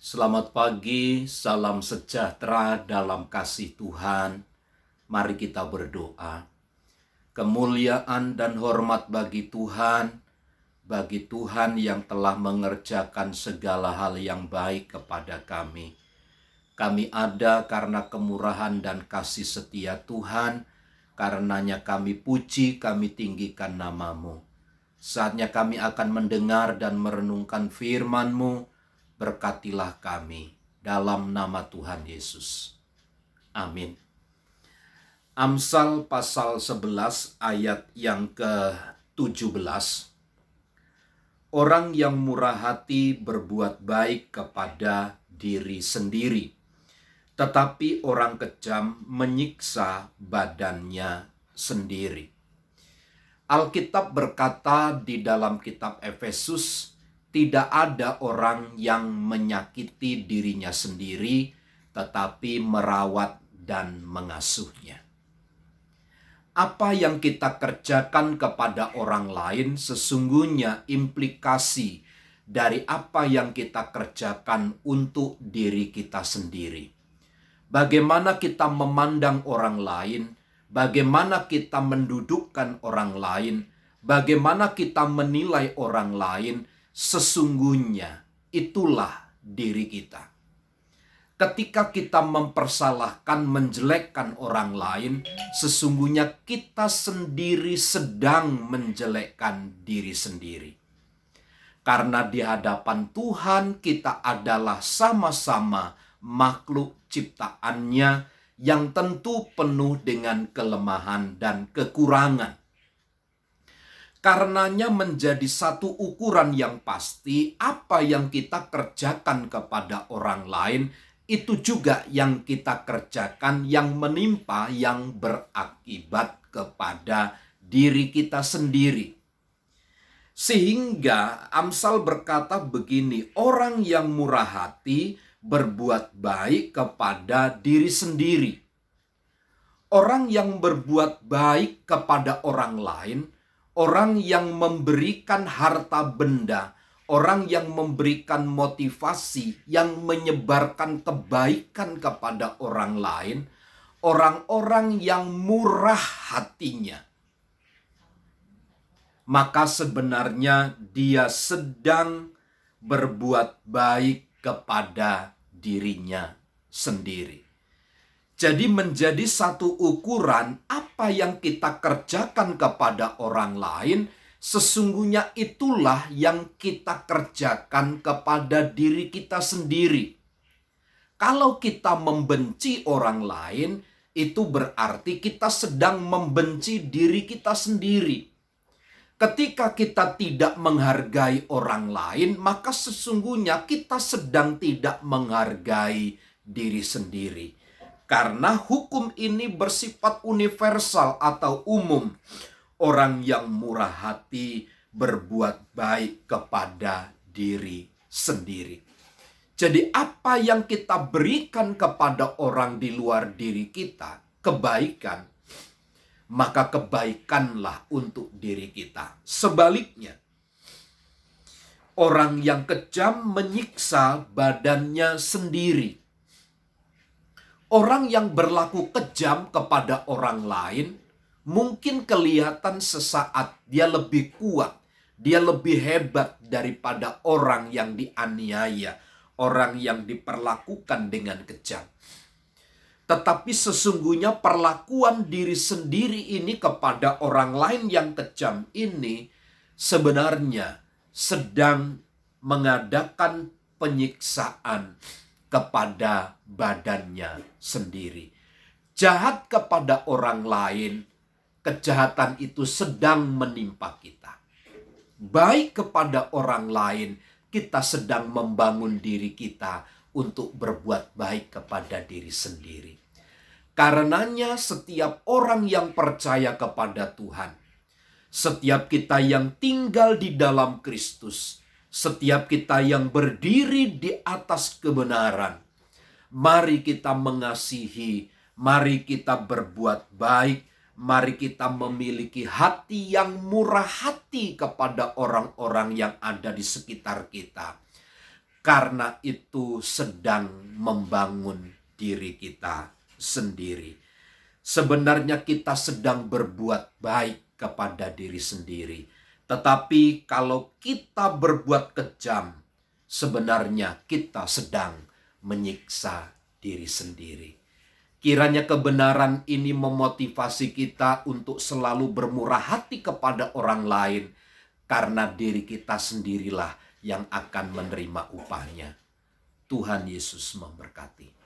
Selamat pagi, salam sejahtera dalam kasih Tuhan. Mari kita berdoa. Kemuliaan dan hormat bagi Tuhan yang telah mengerjakan segala hal yang baik kepada kami. Kami ada karena kemurahan dan kasih setia Tuhan, karenanya kami puji, kami tinggikan nama-Mu. Saatnya kami akan mendengar dan merenungkan firman-Mu. Berkatilah kami dalam nama Tuhan Yesus. Amin. Amsal pasal 11 ayat yang ke-17. Orang yang murah hati berbuat baik kepada diri sendiri, tetapi orang kejam menyiksa badannya sendiri. Alkitab berkata di dalam kitab Efesus, tidak ada orang yang menyakiti dirinya sendiri, tetapi merawat dan mengasuhnya. Apa yang kita kerjakan kepada orang lain sesungguhnya implikasi dari apa yang kita kerjakan untuk diri kita sendiri. Bagaimana kita memandang orang lain, bagaimana kita mendudukkan orang lain, bagaimana kita menilai orang lain, sesungguhnya itulah diri kita. Ketika kita mempersalahkan, menjelekkan orang lain, sesungguhnya kita sendiri sedang menjelekkan diri sendiri. Karena di hadapan Tuhan kita adalah sama-sama makhluk ciptaannya yang tentu penuh dengan kelemahan dan kekurangan. Karenanya menjadi satu ukuran yang pasti, apa yang kita kerjakan kepada orang lain, itu juga yang kita kerjakan, yang menimpa, yang berakibat kepada diri kita sendiri. Sehingga Amsal berkata begini, orang yang murah hati berbuat baik kepada diri sendiri. Orang yang berbuat baik kepada orang lain, orang yang memberikan harta benda, orang yang memberikan motivasi, yang menyebarkan kebaikan kepada orang lain, orang-orang yang murah hatinya, maka sebenarnya dia sedang berbuat baik kepada dirinya sendiri. Jadi menjadi satu ukuran apa yang kita kerjakan kepada orang lain, sesungguhnya itulah yang kita kerjakan kepada diri kita sendiri. Kalau kita membenci orang lain, itu berarti kita sedang membenci diri kita sendiri. Ketika kita tidak menghargai orang lain, maka sesungguhnya kita sedang tidak menghargai diri sendiri. Karena hukum ini bersifat universal atau umum. Orang yang murah hati berbuat baik kepada diri sendiri. Jadi apa yang kita berikan kepada orang di luar diri kita, kebaikan, maka kebaikanlah untuk diri kita. Sebaliknya, orang yang kejam menyiksa badannya sendiri. Orang yang berlaku kejam kepada orang lain mungkin kelihatan sesaat dia lebih kuat, dia lebih hebat daripada orang yang dianiaya, orang yang diperlakukan dengan kejam. Tetapi sesungguhnya perlakuan diri sendiri ini kepada orang lain yang kejam ini sebenarnya sedang mengadakan penyiksaan kepada badannya sendiri. Jahat kepada orang lain, kejahatan itu sedang menimpa kita. Baik kepada orang lain, kita sedang membangun diri kita untuk berbuat baik kepada diri sendiri. Karenanya setiap orang yang percaya kepada Tuhan, setiap kita yang tinggal di dalam Kristus, setiap kita yang berdiri di atas kebenaran, mari kita mengasihi, mari kita berbuat baik, mari kita memiliki hati yang murah hati kepada orang-orang yang ada di sekitar kita. karena itu sedang membangun diri kita sendiri. Sebenarnya kita sedang berbuat baik kepada diri sendiri. Tetapi kalau kita berbuat kejam, sebenarnya kita sedang menyiksa diri sendiri. Kiranya kebenaran ini memotivasi kita untuk selalu bermurah hati kepada orang lain, karena diri kita sendirilah yang akan menerima upahnya. Tuhan Yesus memberkati.